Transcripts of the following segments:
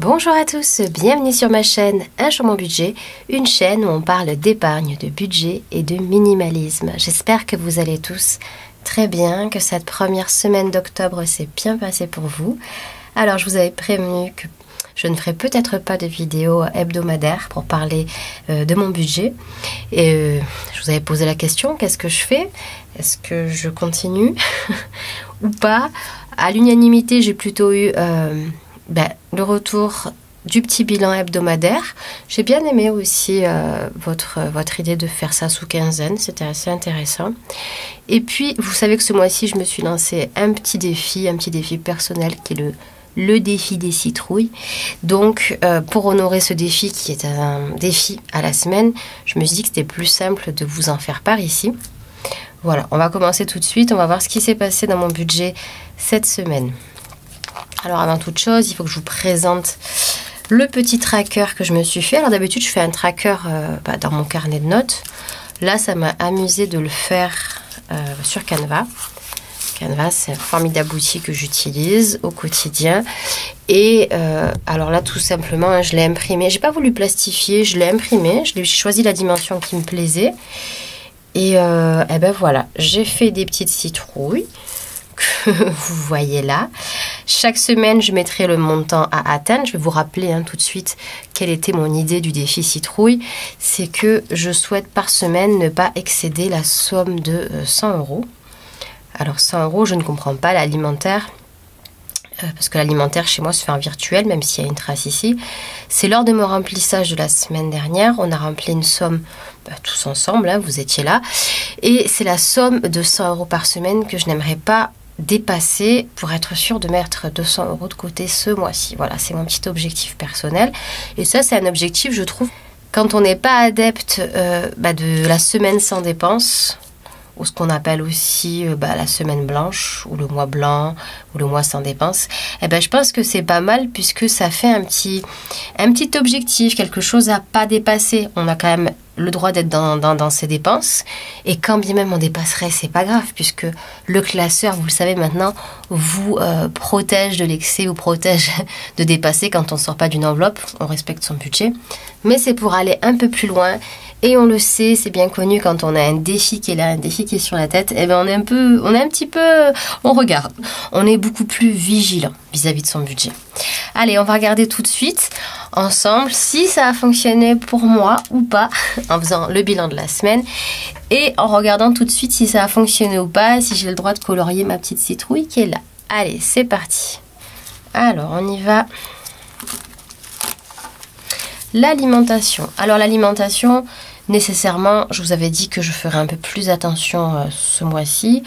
Bonjour à tous, bienvenue sur ma chaîne Un jour mon budget, une chaîne où on parle d'épargne, de budget et de minimalisme. J'espère que vous allez tous très bien, que cette première semaine d'octobre s'est bien passée pour vous. Alors je vous avais prévenu que je ne ferai peut-être pas de vidéo hebdomadaire pour parler de mon budget. Et je vous avais posé la question, qu'est-ce que je fais? Est-ce que je continue ou pas? À l'unanimité, j'ai plutôt eu le retour du petit bilan hebdomadaire. J'ai bien aimé aussi votre idée de faire ça sous quinzaine, c'était assez intéressant. Et puis, vous savez que ce mois-ci, je me suis lancé un petit défi personnel qui est le défi des citrouilles. Donc, pour honorer ce défi qui est un défi à la semaine, je me suis dit que c'était plus simple de vous en faire part ici. Voilà, on va commencer tout de suite. On va voir ce qui s'est passé dans mon budget cette semaine. Alors, avant toute chose, il faut que je vous présente le petit tracker que je me suis fait. Alors, d'habitude, je fais un tracker dans mon carnet de notes. Là, ça m'a amusé de le faire sur Canva. Canva, c'est un formidable outil que j'utilise au quotidien. Et alors là, tout simplement, je l'ai imprimé. J'ai pas voulu plastifier, je l'ai imprimé. J'ai choisi la dimension qui me plaisait. Et voilà, j'ai fait des petites citrouilles que vous voyez là. Chaque semaine, je mettrai le montant à atteindre. Je vais vous rappeler tout de suite quelle était mon idée du défi citrouille. C'est que je souhaite par semaine ne pas excéder la somme de 100 €. Alors 100 €, je ne comprends pas l'alimentaire. Parce que l'alimentaire chez moi se fait en virtuel, même s'il y a une trace ici. C'est lors de mon remplissage de la semaine dernière. On a rempli une somme tous ensemble, vous étiez là. Et c'est la somme de 100 € par semaine que je n'aimerais pas dépasser pour être sûre de mettre 200 € de côté ce mois-ci. Voilà, c'est mon petit objectif personnel. Et ça, c'est un objectif, je trouve, quand on n'est pas adepte de la semaine sans dépenses, ou ce qu'on appelle aussi la semaine blanche, ou le mois blanc, ou le mois sans dépenses, je pense que c'est pas mal puisque ça fait un petit objectif, quelque chose à pas dépasser. On a quand même le droit d'être dans ses dépenses, et quand bien même on dépasserait, c'est pas grave, puisque le classeur, vous le savez maintenant, vous protège de l'excès, vous protège de dépasser. Quand on sort pas d'une enveloppe, on respecte son budget. Mais c'est pour aller un peu plus loin. Et on le sait, c'est bien connu, quand on a un défi qui est là, un défi qui est sur la tête, on regarde. On est beaucoup plus vigilant vis-à-vis de son budget. Allez, on va regarder tout de suite ensemble si ça a fonctionné pour moi ou pas, en faisant le bilan de la semaine et en regardant tout de suite si ça a fonctionné ou pas, si j'ai le droit de colorier ma petite citrouille qui est là. Allez, c'est parti. Alors, on y va. L'alimentation. Alors, l'alimentation, nécessairement, je vous avais dit que je ferais un peu plus attention ce mois-ci.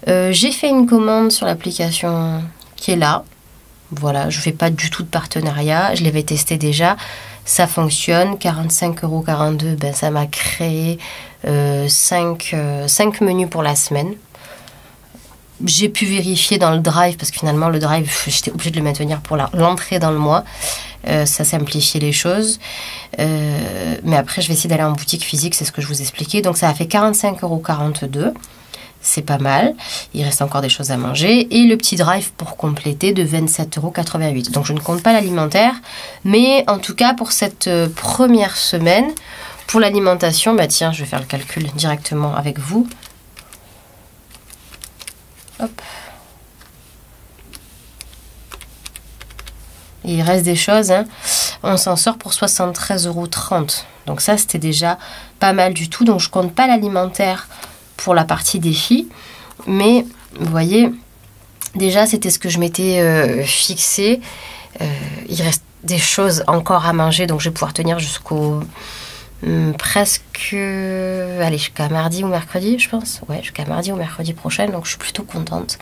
J'ai fait une commande sur l'application qui est là. Voilà, je ne fais pas du tout de partenariat. Je l'avais testé déjà. Ça fonctionne. 45,42 €, ça m'a créé 5 menus pour la semaine. J'ai pu vérifier dans le drive, parce que finalement, le drive, j'étais obligée de le maintenir pour l'entrée dans le mois. Ça simplifiait les choses. Mais après, je vais essayer d'aller en boutique physique, c'est ce que je vous expliquais. Donc, ça a fait 45,42 €. C'est pas mal. Il reste encore des choses à manger. Et le petit drive pour compléter de 27,88 €. Donc, je ne compte pas l'alimentaire. Mais en tout cas, pour cette première semaine, pour l'alimentation, tiens, je vais faire le calcul directement avec vous. Hop. Et il reste des choses. On s'en sort pour 73,30 €. Donc ça, c'était déjà pas mal du tout. Donc, je compte pas l'alimentaire pour la partie défi, mais vous voyez, déjà c'était ce que je m'étais fixé. Il reste des choses encore à manger, donc je vais pouvoir tenir jusqu'au jusqu'à mardi ou mercredi, je pense. Ouais, jusqu'à mardi ou mercredi prochain, donc je suis plutôt contente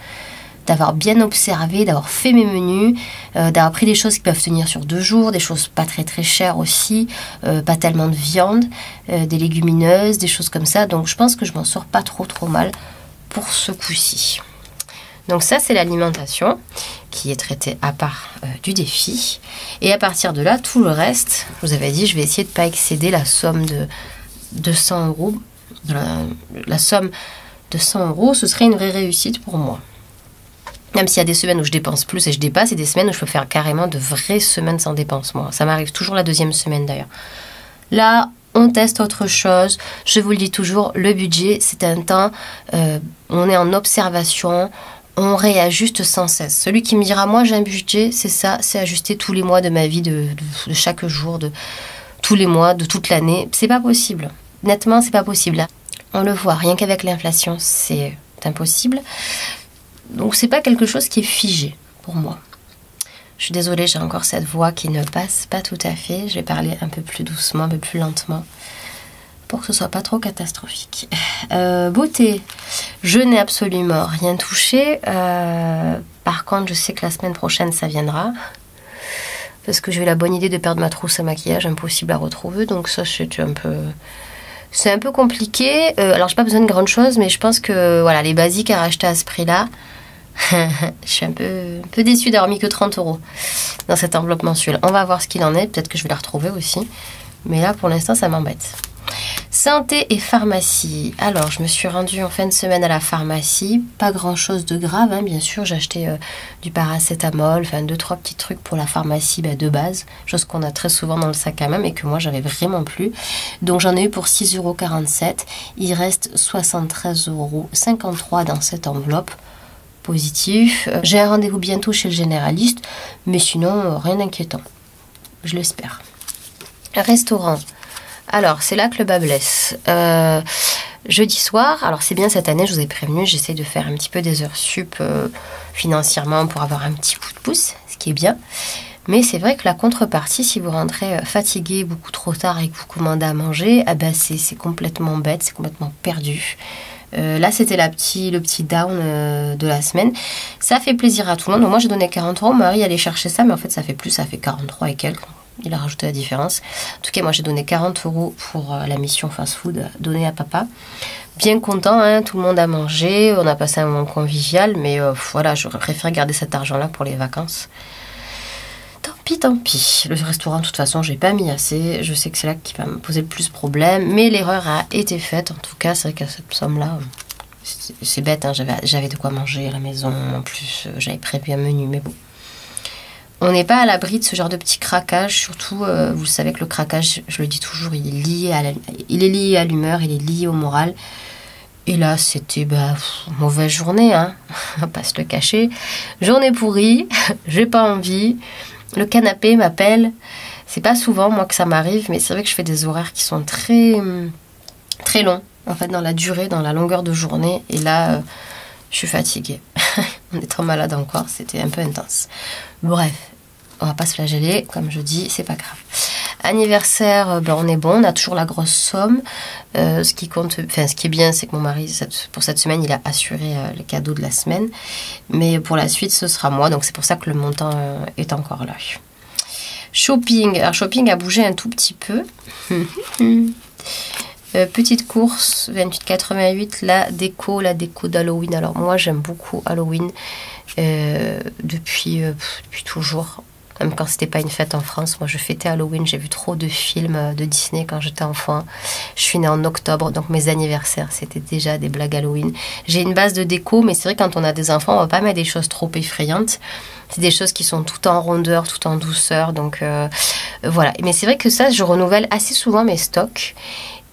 d'avoir bien observé, d'avoir fait mes menus, d'avoir pris des choses qui peuvent tenir sur 2 jours, des choses pas très très chères aussi, pas tellement de viande, des légumineuses, des choses comme ça. Donc je pense que je m'en sors pas trop mal pour ce coup-ci. Donc ça, c'est l'alimentation qui est traitée à part du défi. Et à partir de là, tout le reste, je vous avais dit, je vais essayer de ne pas excéder la somme de 200 €. La somme de 100 €, ce serait une vraie réussite pour moi. Même s'il y a des semaines où je dépense plus et je dépasse, et des semaines où je peux faire carrément de vraies semaines sans dépense. Moi, ça m'arrive toujours la deuxième semaine d'ailleurs. Là, on teste autre chose. Je vous le dis toujours, le budget, c'est un temps, on est en observation, on réajuste sans cesse. Celui qui me dira, moi j'ai un budget, c'est ça, c'est ajuster tous les mois de ma vie, de chaque jour, de tous les mois, de toute l'année. C'est pas possible. Nettement, c'est pas possible. On le voit, rien qu'avec l'inflation, c'est impossible. Donc c'est pas quelque chose qui est figé pour moi. Je suis désolée, j'ai encore cette voix qui ne passe pas tout à fait. Je vais parler un peu plus doucement, un peu plus lentement, pour que ce soit pas trop catastrophique. Beauté, je n'ai absolument rien touché. Par contre, je sais que la semaine prochaine, ça viendra. Parce que j'ai eu la bonne idée de perdre ma trousse à maquillage, impossible à retrouver. Donc ça, c'est un peu compliqué. Alors, j'ai pas besoin de grandes choses, mais je pense que voilà, les basiques à racheter à ce prix-là, je suis un peu déçue d'avoir mis que 30 € dans cette enveloppe mensuelle. On va voir ce qu'il en est. Peut-être que je vais la retrouver aussi. Mais là, pour l'instant, ça m'embête. Santé et pharmacie. Alors, je me suis rendue en fin de semaine à la pharmacie. Pas grand-chose de grave, hein, bien sûr. J'ai acheté du paracétamol, enfin 2-3 petits trucs pour la pharmacie de base. Chose qu'on a très souvent dans le sac à main, mais que moi, j'avais vraiment plus. Donc, j'en ai eu pour 6,47 €. Il reste 73,53 € dans cette enveloppe. Positif. J'ai un rendez-vous bientôt chez le généraliste, mais sinon, rien d'inquiétant. Je l'espère. Restaurant. Alors, c'est là que le bas blesse. Jeudi soir, alors c'est bien cette année, je vous ai prévenu, j'essaie de faire un petit peu des heures sup financièrement pour avoir un petit coup de pouce, ce qui est bien. Mais c'est vrai que la contrepartie, si vous rentrez fatigué beaucoup trop tard et que vous commandez à manger, ah ben c'est complètement bête, c'est complètement perdu. Là, c'était le petit down de la semaine. Ça fait plaisir à tout le monde. Donc, moi, j'ai donné 40 €. Mon mari allait chercher ça, mais en fait, ça fait plus. Ça fait 43 et quelques. Il a rajouté la différence. En tout cas, moi, j'ai donné 40 € pour la mission fast-food donnée à papa. Bien content, hein, tout le monde a mangé. On a passé un moment convivial. Mais voilà, j'aurais préféré garder cet argent-là pour les vacances. Tant pis. Le restaurant, de toute façon, j'ai pas mis assez. Je sais que c'est là qui va me poser le plus de problème. Mais l'erreur a été faite. En tout cas, c'est vrai qu'à cette somme-là, c'est bête. Hein, j'avais de quoi manger à la maison. En plus, j'avais prévu un menu. Mais bon. On n'est pas à l'abri de ce genre de petit craquage. Surtout, vous savez que le craquage, je le dis toujours, il est lié à l'humeur, il est lié au moral. Et là, c'était mauvaise journée. Hein. On va pas se le cacher. Journée pourrie. J'ai pas envie. Le canapé m'appelle. C'est pas souvent, moi, que ça m'arrive, mais c'est vrai que je fais des horaires qui sont très, très longs, en fait, dans la durée, dans la longueur de journée. Et là, je suis fatiguée. On est trop malade encore, c'était un peu intense. Bref, on va pas se flageller, comme je dis, c'est pas grave. Anniversaire, on est bon, on a toujours la grosse somme. Ce qui est bien, c'est que mon mari, pour cette semaine, il a assuré les cadeaux de la semaine. Mais pour la suite, ce sera moi, donc c'est pour ça que le montant est encore là. Shopping. Alors, shopping a bougé un tout petit peu. Petite course, 28,88, la déco d'Halloween. Alors, moi, j'aime beaucoup Halloween depuis toujours. Même quand c'était pas une fête en France, moi je fêtais Halloween, j'ai vu trop de films de Disney quand j'étais enfant. Je suis née en octobre, donc mes anniversaires c'était déjà des blagues Halloween. J'ai une base de déco, mais c'est vrai quand on a des enfants, on va pas mettre des choses trop effrayantes. C'est des choses qui sont tout en rondeur, tout en douceur, donc voilà. Mais c'est vrai que ça, je renouvelle assez souvent mes stocks.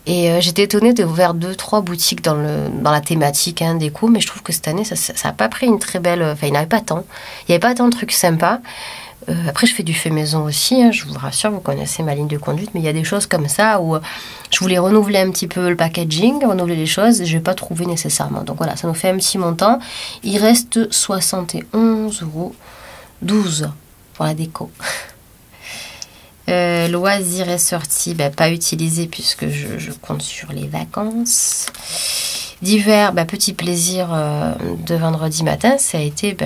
Et j'étais étonnée de ouvrir 2-3 boutiques dans la thématique déco, mais je trouve que cette année, ça a pas pris une très belle... Enfin, il n'y avait pas tant. Il n'y avait pas tant de trucs sympas. Après, je fais du fait maison aussi, je vous rassure, vous connaissez ma ligne de conduite, mais il y a des choses comme ça où je voulais renouveler un petit peu le packaging, renouveler les choses, et je n'ai pas trouvé nécessairement. Donc voilà, ça nous fait un petit montant. Il reste 71,12 € pour la déco. Loisirs et sorties, pas utilisé puisque je compte sur les vacances. D'hiver, petit plaisir de vendredi matin, ça a été...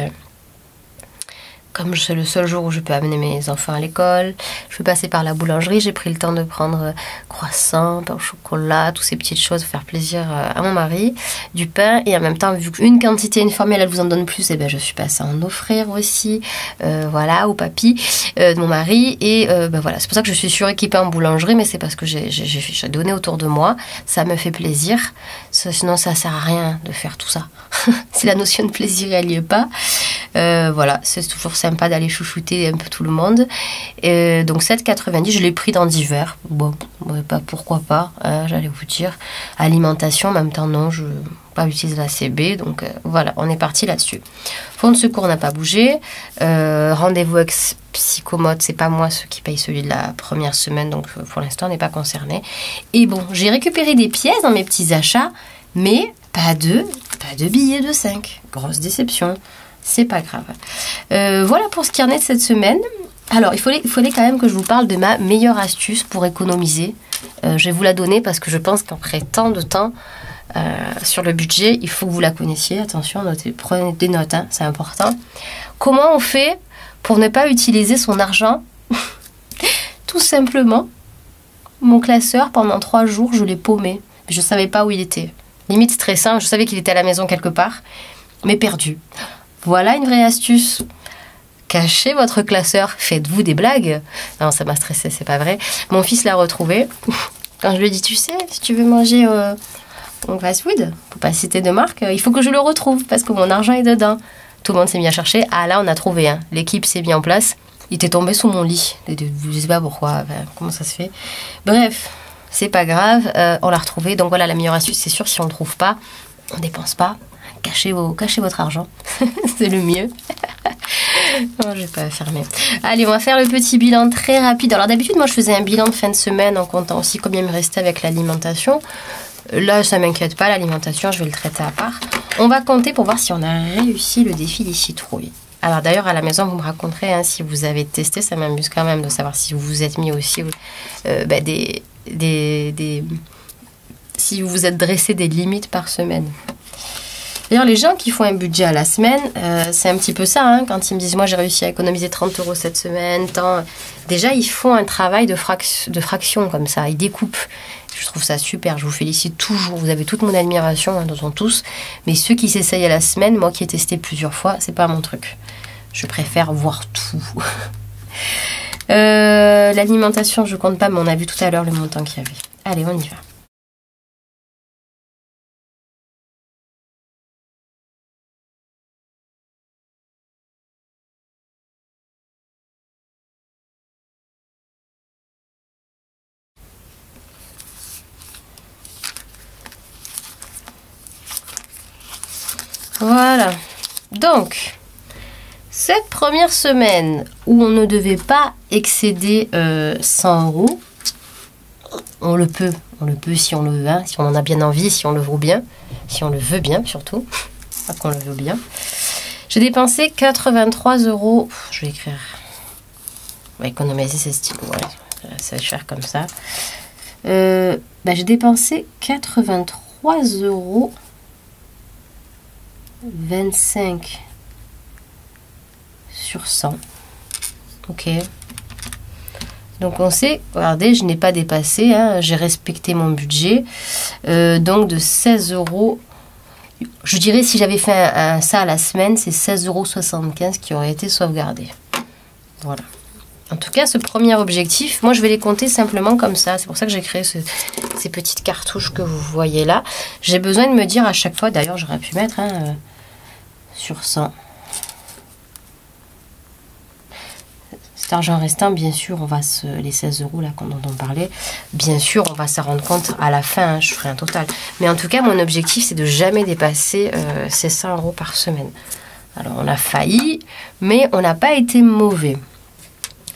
comme c'est le seul jour où je peux amener mes enfants à l'école, je peux passer par la boulangerie. J'ai pris le temps de prendre croissant, pain au chocolat, toutes ces petites choses, faire plaisir à mon mari, du pain. Et en même temps, vu qu'une quantité informelle, elle vous en donne plus, et ben je suis passée à en offrir aussi, voilà, au papy de mon mari. Et ben voilà, c'est pour ça que je suis suréquipée en boulangerie, mais c'est parce que j'ai donné autour de moi. Ça me fait plaisir. Sinon, ça sert à rien de faire tout ça. Si la notion de plaisir, elle n'y est pas. Voilà, c'est toujours sympa d'aller chouchouter un peu tout le monde. Donc 7,90, je l'ai pris dans divers. Bon, pas pourquoi pas, hein, j'allais vous dire. Alimentation, en même temps, non, je pas utiliser la CB. Donc voilà, on est parti là-dessus. Fonds de secours n'a pas bougé. Rendez-vous avec psychomote, c'est pas moi ceux qui paye celui de la première semaine. Donc pour l'instant, on n'est pas concerné. Et bon, j'ai récupéré des pièces dans mes petits achats, mais pas de billets de 5. Grosse déception. C'est pas grave. Voilà pour ce qui en est de cette semaine. Alors, il fallait quand même que je vous parle de ma meilleure astuce pour économiser. Je vais vous la donner parce que je pense qu'après tant de temps sur le budget, il faut que vous la connaissiez. Attention, prenez des notes, hein, c'est important. Comment on fait pour ne pas utiliser son argent? Tout simplement, mon classeur, pendant 3 jours, je l'ai paumé. Je ne savais pas où il était. Limite stressant, je savais qu'il était à la maison quelque part, mais perdu. Voilà une vraie astuce. Cachez votre classeur. Faites-vous des blagues? Non, ça m'a stressé, c'est pas vrai. Mon fils l'a retrouvé. Quand je lui ai dit, tu sais, si tu veux manger au fast-food, faut pas citer de marque, il faut que je le retrouve parce que mon argent est dedans. Tout le monde s'est mis à chercher. Ah là, on a trouvé. Hein. L'équipe s'est mise en place. Il était tombé sous mon lit. Je sais pas pourquoi. Enfin, comment ça se fait? Bref, c'est pas grave. On l'a retrouvé. Donc voilà, la meilleure astuce, c'est sûr, si on le trouve pas, on dépense pas. Cachez votre argent. C'est le mieux. Non, je vais pas fermer. Allez, on va faire le petit bilan très rapide. Alors d'habitude, moi, je faisais un bilan de fin de semaine en comptant aussi combien il me restait avec l'alimentation. Là, ça m'inquiète pas, l'alimentation, je vais le traiter à part. On va compter pour voir si on a réussi le défi des citrouilles. Alors d'ailleurs, à la maison, vous me raconterez hein, si vous avez testé. Ça m'amuse quand même de savoir si vous vous êtes mis aussi si vous vous êtes dressé des limites par semaine. D'ailleurs, les gens qui font un budget à la semaine, c'est un petit peu ça. Hein, quand ils me disent, moi, j'ai réussi à économiser 30 € cette semaine. Déjà, ils font un travail de fraction comme ça. Ils découpent. Je trouve ça super. Je vous félicite toujours. Vous avez toute mon admiration, hein, nous tous. Mais ceux qui s'essayent à la semaine, moi qui ai testé plusieurs fois, c'est pas mon truc. Je préfère voir tout. L'alimentation, je compte pas, mais on a vu tout à l'heure le montant qu'il y avait. Allez, on y va. Voilà. Donc, cette première semaine où on ne devait pas excéder 100 €, on le peut si on le veut, hein, si on en a bien envie, si on le veut bien, surtout, pas qu'on le veut bien. J'ai dépensé 83 €. Je vais écrire. On va économiser ces stylos, ouais, ça va faire comme ça. J'ai dépensé 83 €. 25 sur 100. Ok. Donc on sait, regardez, je n'ai pas dépassé, hein, j'ai respecté mon budget. Donc de 16 €, je dirais si j'avais fait ça à la semaine, c'est 16,75 € qui aurait été sauvegardé. Voilà. En tout cas, ce premier objectif, moi je vais les compter simplement comme ça. C'est pour ça que j'ai créé ces petites cartouches que vous voyez là. J'ai besoin de me dire à chaque fois, d'ailleurs j'aurais pu mettre sur 100. Cet argent restant, bien sûr, on va les 16 € là dont on parlait, bien sûr, on va s'en rendre compte à la fin, hein, je ferai un total. Mais en tout cas, mon objectif, c'est de jamais dépasser ces 100 € par semaine. Alors, on a failli, mais on n'a pas été mauvais.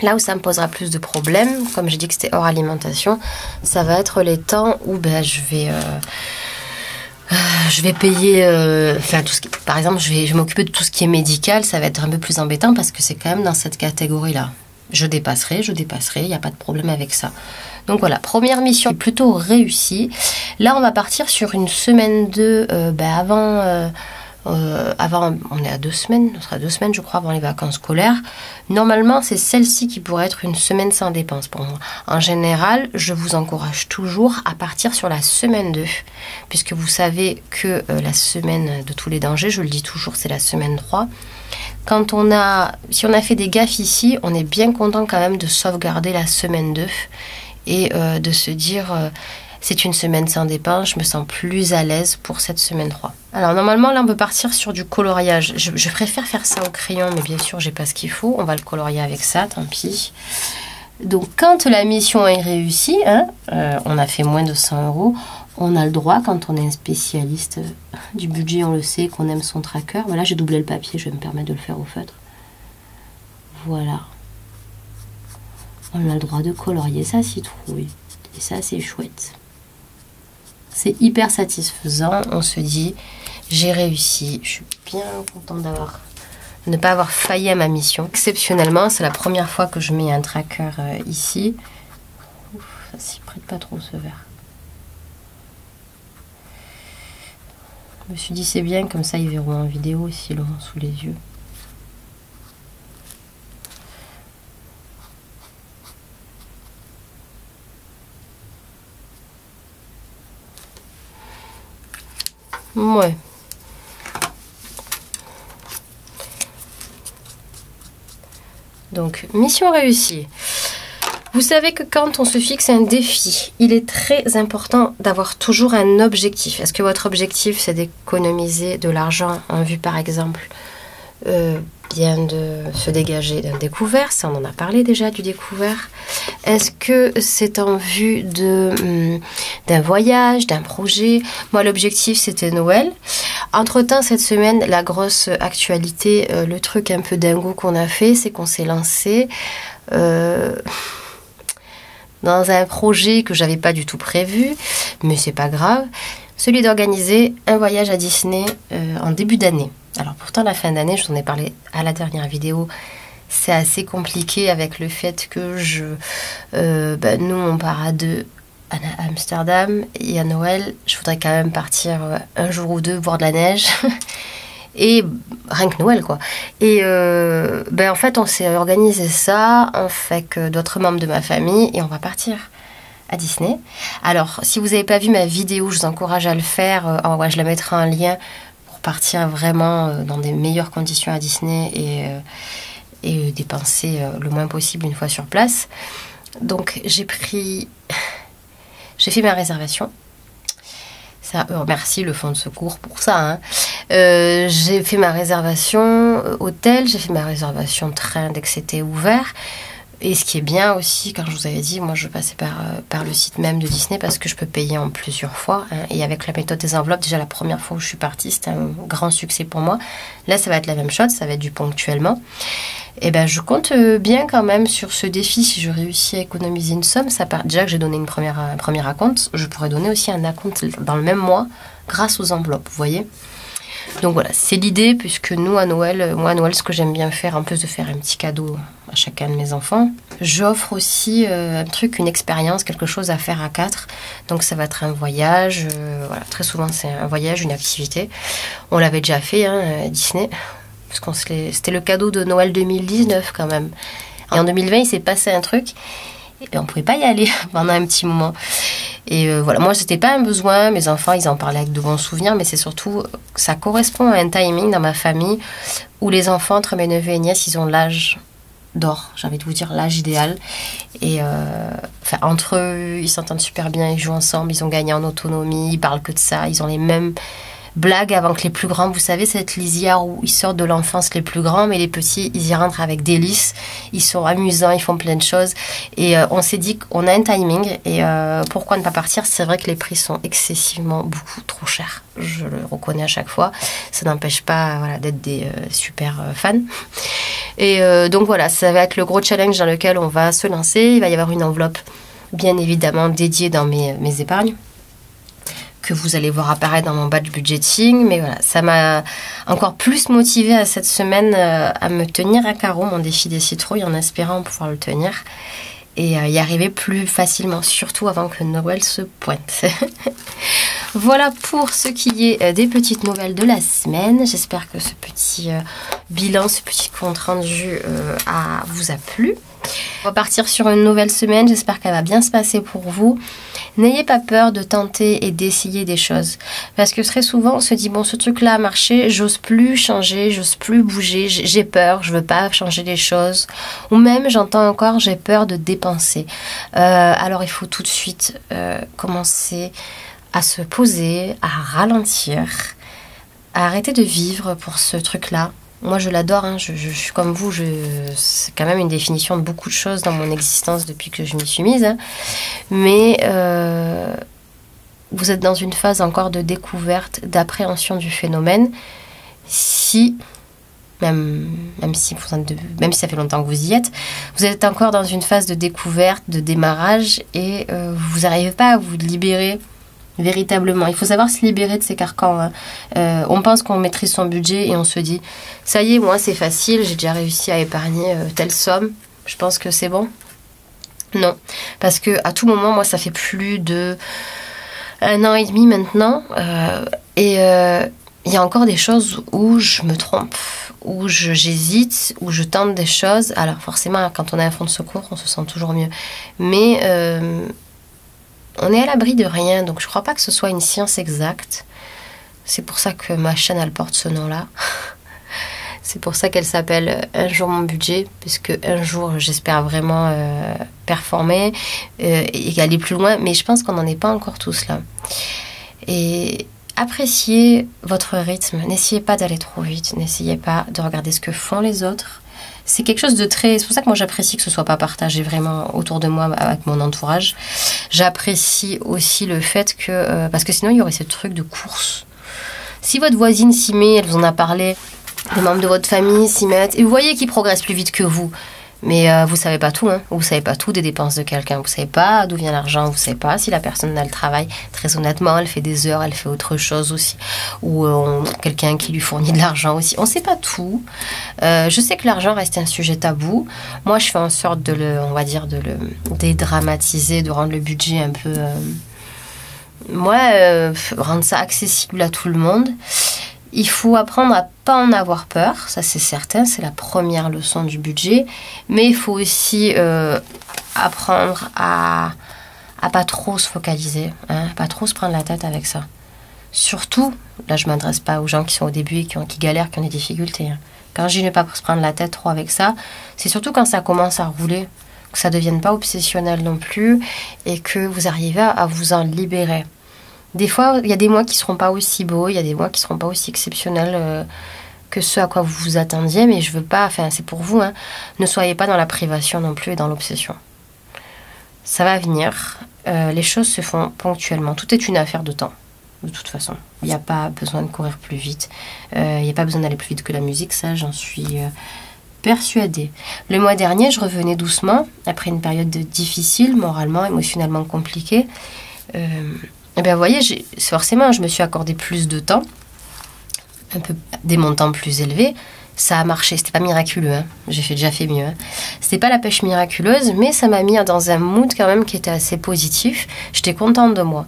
Là où ça me posera plus de problèmes, comme j'ai dit que c'était hors alimentation, ça va être les temps où je vais payer, tout ce qui, par exemple, je vais m'occuper de tout ce qui est médical, ça va être un peu plus embêtant parce que c'est quand même dans cette catégorie-là. Je dépasserai, il n'y a pas de problème avec ça. Donc voilà, première mission plutôt réussie. Là, on va partir sur une semaine 2 avant Avant, on est à 2 semaines, on sera 2 semaines je crois avant les vacances scolaires. Normalement, c'est celle-ci qui pourrait être une semaine sans dépenses pour moi. En général, je vous encourage toujours à partir sur la semaine 2, puisque vous savez que la semaine de tous les dangers, je le dis toujours, c'est la semaine 3. Si on a fait des gaffes ici, on est bien content quand même de sauvegarder la semaine 2 et de se dire... c'est une semaine sans dépenses, je me sens plus à l'aise pour cette semaine 3. Alors normalement là on peut partir sur du coloriage. Je préfère faire ça au crayon, mais bien sûr j'ai pas ce qu'il faut. On va le colorier avec ça, tant pis. Donc quand la mission est réussie, on a fait moins de 100 €, on a le droit, quand on est un spécialiste du budget, on le sait, qu'on aime son tracker. Voilà, j'ai doublé le papier, je vais me permettre de le faire au feutre. Voilà. On a le droit de colorier sa citrouille. Et ça c'est chouette. C'est hyper satisfaisant, on se dit, j'ai réussi, je suis bien contente de ne pas avoir failli à ma mission. Exceptionnellement, c'est la première fois que je mets un tracker ici. Ouf, ça s'y prête pas trop ce verre. Je me suis dit c'est bien, comme ça ils verront en vidéo s'ils l'auront sous les yeux. Ouais. Donc, mission réussie. Vous savez que quand on se fixe un défi, il est très important d'avoir toujours un objectif. Est-ce que votre objectif, c'est d'économiser de l'argent en vue, par exemple, bien de se dégager d'un découvert? Ça, on en a parlé déjà du découvert. Est-ce que c'est en vue d'un voyage, d'un projet? Moi, l'objectif, c'était Noël. Entre-temps, cette semaine, la grosse actualité, le truc un peu dingo qu'on a fait, c'est qu'on s'est lancé dans un projet que j'avais pas du tout prévu, mais c'est pas grave, celui d'organiser un voyage à Disney en début d'année. Alors pourtant, la fin d'année, je vous en ai parlé à la dernière vidéo, c'est assez compliqué avec le fait que nous, on part à 2 à Amsterdam et à Noël, je voudrais quand même partir un jour ou 2 voir de la neige. Et rien que Noël, quoi. Et en fait, on s'est organisé ça avec d'autres membres de ma famille et on va partir à Disney. Alors, si vous n'avez pas vu ma vidéo, je vous encourage à le faire. Je la mettrai en lien pour partir vraiment dans des meilleures conditions à Disney et dépenser le moins possible une fois sur place. Donc, j'ai fait ma réservation. Ça, remercie le fonds de secours pour ça. Hein. J'ai fait ma réservation hôtel, j'ai fait ma réservation train dès que c'était ouvert. Et ce qui est bien aussi, quand je vous avais dit, moi je passais par le site même de Disney parce que je peux payer en plusieurs fois. Hein. Et avec la méthode des enveloppes, déjà la première fois où je suis partie, c'était un grand succès pour moi. Là, ça va être la même chose, ça va être du ponctuellement. Et je compte bien quand même sur ce défi. Si je réussis à économiser une somme, déjà que j'ai donné un premier acompte, je pourrais donner aussi un acompte dans le même mois grâce aux enveloppes, vous voyez. Donc voilà, c'est l'idée, puisque nous à Noël, ce que j'aime bien faire, en plus de faire un petit cadeau à chacun de mes enfants, j'offre aussi une expérience, quelque chose à faire à 4. Donc ça va être un voyage, très souvent c'est un voyage, une activité. On l'avait déjà fait, à Disney. Parce que c'était le cadeau de Noël 2019 quand même. Et en 2020, il s'est passé un truc. Et on ne pouvait pas y aller pendant un petit moment. Et moi, c'était pas un besoin. Mes enfants, ils en parlaient avec de bons souvenirs. Mais c'est surtout, ça correspond à un timing dans ma famille où les enfants, entre mes neveux et nièces, ils ont l'âge d'or. J'ai envie de vous dire l'âge idéal. Et entre eux, ils s'entendent super bien. Ils jouent ensemble. Ils ont gagné en autonomie. Ils parlent que de ça. Ils ont les mêmes blagues avant que les plus grands, vous savez, cette lisière où ils sortent de l'enfance les plus grands, mais les petits, ils y rentrent avec délice, ils sont amusants, ils font plein de choses, et on s'est dit qu'on a un timing, et pourquoi ne pas partir? C'est vrai que les prix sont excessivement beaucoup trop chers, je le reconnais à chaque fois, ça n'empêche pas d'être des super fans, et donc voilà, ça va être le gros challenge dans lequel on va se lancer. Il va y avoir une enveloppe bien évidemment dédiée dans mes épargnes, que vous allez voir apparaître dans mon badge budgeting, mais voilà, ça m'a encore plus motivée à cette semaine à me tenir à carreau mon défi des citrouilles en espérant pouvoir le tenir. et y arriver plus facilement, surtout avant que Noël se pointe. Voilà pour ce qui est des petites nouvelles de la semaine. J'espère que ce petit bilan, ce petit compte rendu vous a plu. On va partir sur une nouvelle semaine, j'espère qu'elle va bien se passer pour vous. N'ayez pas peur de tenter et d'essayer des choses. Parce que très souvent, on se dit, bon, ce truc-là a marché, j'ose plus changer, j'ose plus bouger, j'ai peur, je veux pas changer les choses. Ou même, j'entends encore, j'ai peur de dépenser. Alors, il faut tout de suite commencer à se poser, à ralentir, à arrêter de vivre pour ce truc-là. Moi, je l'adore, hein. Je suis comme vous, c'est quand même une définition de beaucoup de choses dans mon existence depuis que je m'y suis mise. Hein. Mais vous êtes dans une phase encore de découverte, d'appréhension du phénomène. Même si ça fait longtemps que vous y êtes, vous êtes encore dans une phase de découverte, de démarrage, et vous n'arrivez pas à vous libérer véritablement. Il faut savoir se libérer de ces carcans. Hein. On pense qu'on maîtrise son budget et on se dit, ça y est, moi c'est facile, j'ai déjà réussi à épargner telle somme, je pense que c'est bon. Non, parce que à tout moment, moi ça fait plus de 1 an et demi maintenant, et il y a encore des choses où je me trompe, où j'hésite, où je tente des choses. Alors forcément, quand on a un fonds de secours, on se sent toujours mieux. Mais on est à l'abri de rien, donc je crois pas que ce soit une science exacte. C'est pour ça que ma chaîne, elle porte ce nom-là. C'est pour ça qu'elle s'appelle Un jour mon budget, puisque un jour, j'espère vraiment performer et aller plus loin. Mais je pense qu'on n'en est pas encore tous là. Et appréciez votre rythme. N'essayez pas d'aller trop vite. N'essayez pas de regarder ce que font les autres. C'est quelque chose de très... C'est pour ça que moi j'apprécie que ce soit pas partagé vraiment autour de moi avec mon entourage. J'apprécie aussi le fait que... parce que sinon il y aurait ce truc de course. Si votre voisine s'y met, elle vous en a parlé, les membres de votre famille s'y mettent, et vous voyez qu'ils progressent plus vite que vous. Mais vous savez pas tout, hein. Vous savez pas tout des dépenses de quelqu'un. Vous savez pas d'où vient l'argent. Vous savez pas si la personne a le travail. Très honnêtement, elle fait des heures, elle fait autre chose aussi. Ou quelqu'un qui lui fournit de l'argent aussi. On sait pas tout. Je sais que l'argent reste un sujet tabou. Moi, je fais en sorte de le dédramatiser, de rendre le budget un peu... rendre ça accessible à tout le monde. Il faut apprendre à pas en avoir peur, ça c'est certain, c'est la première leçon du budget. Mais il faut aussi apprendre à pas trop se focaliser, hein, pas trop se prendre la tête avec ça. Surtout, là je m'adresse pas aux gens qui sont au début et qui galèrent, qui ont des difficultés. Hein. Quand je dis ne pas se prendre la tête trop avec ça, c'est surtout quand ça commence à rouler, que ça ne devienne pas obsessionnel non plus et que vous arrivez à vous en libérer. Des fois, il y a des mois qui ne seront pas aussi beaux, il y a des mois qui ne seront pas aussi exceptionnels que ceux à quoi vous vous attendiez, mais je veux pas, enfin c'est pour vous, hein, ne soyez pas dans la privation non plus et dans l'obsession. Ça va venir, les choses se font ponctuellement, tout est une affaire de temps, de toute façon. Il n'y a pas besoin de courir plus vite, il n'y a pas besoin d'aller plus vite que la musique, ça j'en suis persuadée. Le mois dernier, je revenais doucement, après une période difficile, moralement, émotionnellement compliquée. Et bien, vous voyez, forcément, je me suis accordé plus de temps, un peu des montants plus élevés. Ça a marché, c'était pas miraculeux, hein. J'ai déjà fait mieux. Hein. C'était pas la pêche miraculeuse, mais ça m'a mis dans un mood quand même qui était assez positif. J'étais contente de moi.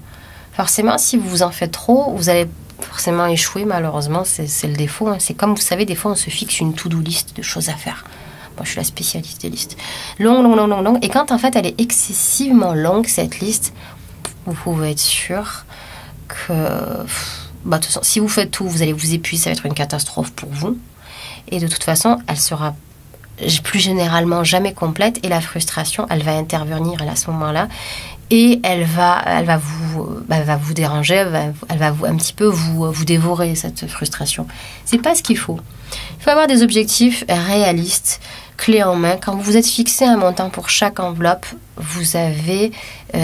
Forcément, si vous en faites trop, vous allez forcément échouer, malheureusement, c'est le défaut. Hein. C'est comme, vous savez, des fois, on se fixe une to-do list de choses à faire. Moi, je suis la spécialiste des listes. Longue. Et quand, en fait, elle est excessivement longue, cette liste... Vous pouvez être sûr que, de toute façon, si vous faites tout, vous allez vous épuiser, ça va être une catastrophe pour vous. Et de toute façon, elle sera plus généralement jamais complète et la frustration, elle va intervenir à ce moment-là et elle va vous déranger, elle va un petit peu vous dévorer, cette frustration. C'est pas ce qu'il faut. Il faut avoir des objectifs réalistes, clés en main. Quand vous vous êtes fixé un montant pour chaque enveloppe, vous avez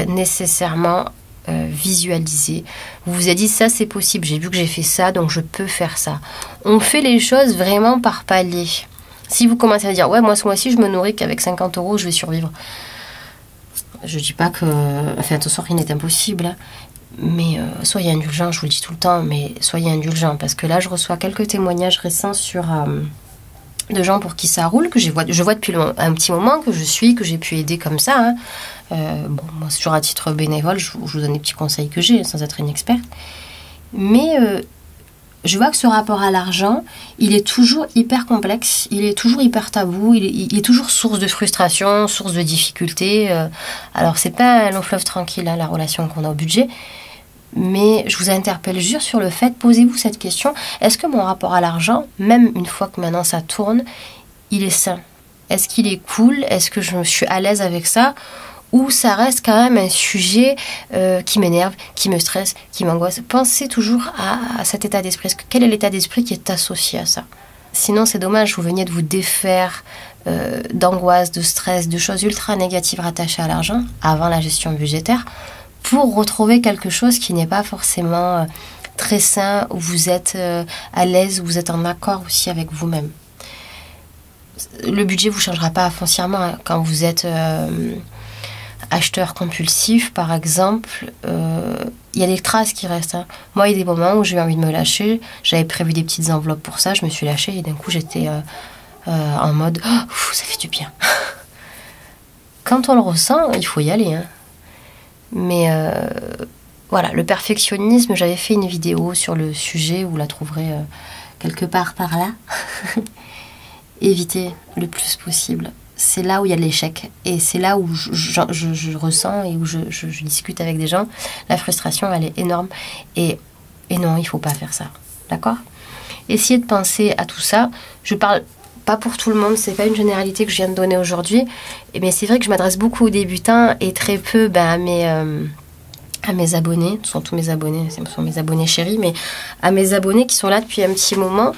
nécessairement visualisé. Vous vous êtes dit, ça c'est possible, j'ai vu que j'ai fait ça, donc je peux faire ça. On fait les choses vraiment par palier. Si vous commencez à dire, ouais, moi ce mois-ci, je me nourris qu'avec 50 €, je vais survivre. Je dis pas que... Enfin, attention, rien n'est impossible, hein. Mais soyez indulgents, je vous le dis tout le temps, mais soyez indulgents, parce que là, je reçois quelques témoignages récents sur de gens pour qui ça roule, que je vois depuis un petit moment, que j'ai pu aider comme ça. Hein. Bon, moi, c'est toujours à titre bénévole, je vous donne les petits conseils que j'ai, sans être une experte. Mais je vois que ce rapport à l'argent, il est toujours hyper complexe, il est toujours hyper tabou, il est toujours source de frustration, source de difficultés. Alors, c'est pas un long fleuve tranquille, hein, la relation qu'on a au budget. Mais je vous interpelle juste sur le fait, posez-vous cette question, est-ce que mon rapport à l'argent, même une fois que maintenant ça tourne, il est sain? Est-ce qu'il est cool? Est-ce que je suis à l'aise avec ça? Ou ça reste quand même un sujet qui m'énerve, qui me stresse, qui m'angoisse? Pensez toujours à cet état d'esprit. Quel est l'état d'esprit qui est associé à ça? Sinon, c'est dommage, vous veniez de vous défaire d'angoisse, de stress, de choses ultra négatives rattachées à l'argent avant la gestion budgétaire, pour retrouver quelque chose qui n'est pas forcément très sain, où vous êtes à l'aise, où vous êtes en accord aussi avec vous-même. Le budget ne vous changera pas foncièrement hein, quand vous êtes acheteur compulsif, par exemple. Il y a des traces qui restent. Hein. Moi, il y a des moments où j'ai eu envie de me lâcher. J'avais prévu des petites enveloppes pour ça. Je me suis lâchée et d'un coup, j'étais en mode « Oh, ça fait du bien ». Quand on le ressent, il faut y aller. Hein. Mais voilà, le perfectionnisme, j'avais fait une vidéo sur le sujet, vous la trouverez quelque part par là. Évitez le plus possible. C'est là où il y a l'échec. Et c'est là où je ressens et où je discute avec des gens. La frustration, elle est énorme. Et non, il ne faut pas faire ça. D'accord? Essayez de penser à tout ça. Je parle pas pour tout le monde, c'est pas une généralité que je viens de donner aujourd'hui. Mais c'est vrai que je m'adresse beaucoup aux débutants et très peu à mes abonnés. Ce sont tous mes abonnés, ce sont mes abonnés chéris, mais à mes abonnés qui sont là depuis un petit moment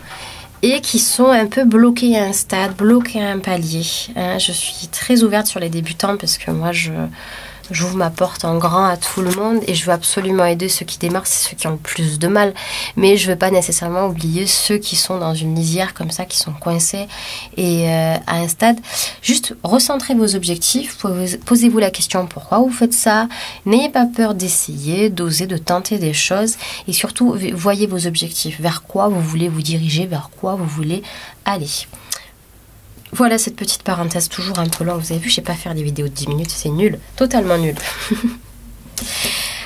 et qui sont un peu bloqués à un stade, bloqués à un palier. Hein, je suis très ouverte sur les débutants parce que moi, j'ouvre ma porte en grand à tout le monde et je veux absolument aider ceux qui démarrent, c'est ceux qui ont le plus de mal. Mais je ne veux pas nécessairement oublier ceux qui sont dans une lisière comme ça, qui sont coincés et à un stade. Juste recentrez vos objectifs, posez-vous la question pourquoi vous faites ça. N'ayez pas peur d'essayer, d'oser, de tenter des choses et surtout voyez vos objectifs, vers quoi vous voulez vous diriger, vers quoi vous voulez aller. Voilà cette petite parenthèse toujours un peu longue. Vous avez vu, je ne sais pas faire des vidéos de 10 minutes, c'est nul, totalement nul.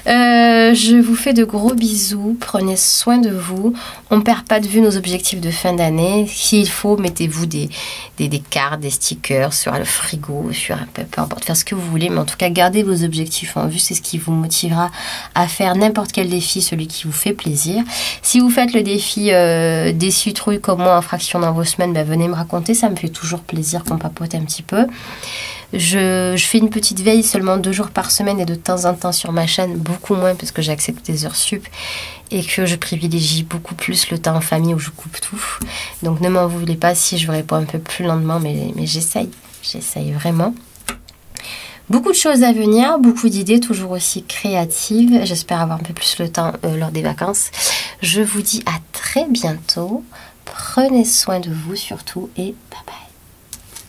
Je vous fais de gros bisous, prenez soin de vous. On ne perd pas de vue nos objectifs de fin d'année. S'il faut, mettez-vous des cartes, des stickers sur le frigo, sur un peu importe, faire ce que vous voulez. Mais en tout cas, gardez vos objectifs en vue. C'est ce qui vous motivera à faire n'importe quel défi, celui qui vous fait plaisir. Si vous faites le défi des citrouilles comme moi en fraction dans vos semaines, venez me raconter. Ça me fait toujours plaisir qu'on papote un petit peu. Je fais une petite veille seulement 2 jours par semaine et de temps en temps sur ma chaîne, beaucoup moins parce que j'ai accepté des heures sup et que je privilégie beaucoup plus le temps en famille où je coupe tout. Donc ne m'en voulez pas si je vous réponds un peu plus lentement, mais j'essaye vraiment. Beaucoup de choses à venir, beaucoup d'idées toujours aussi créatives. J'espère avoir un peu plus le temps lors des vacances. Je vous dis à très bientôt. Prenez soin de vous surtout et bye bye.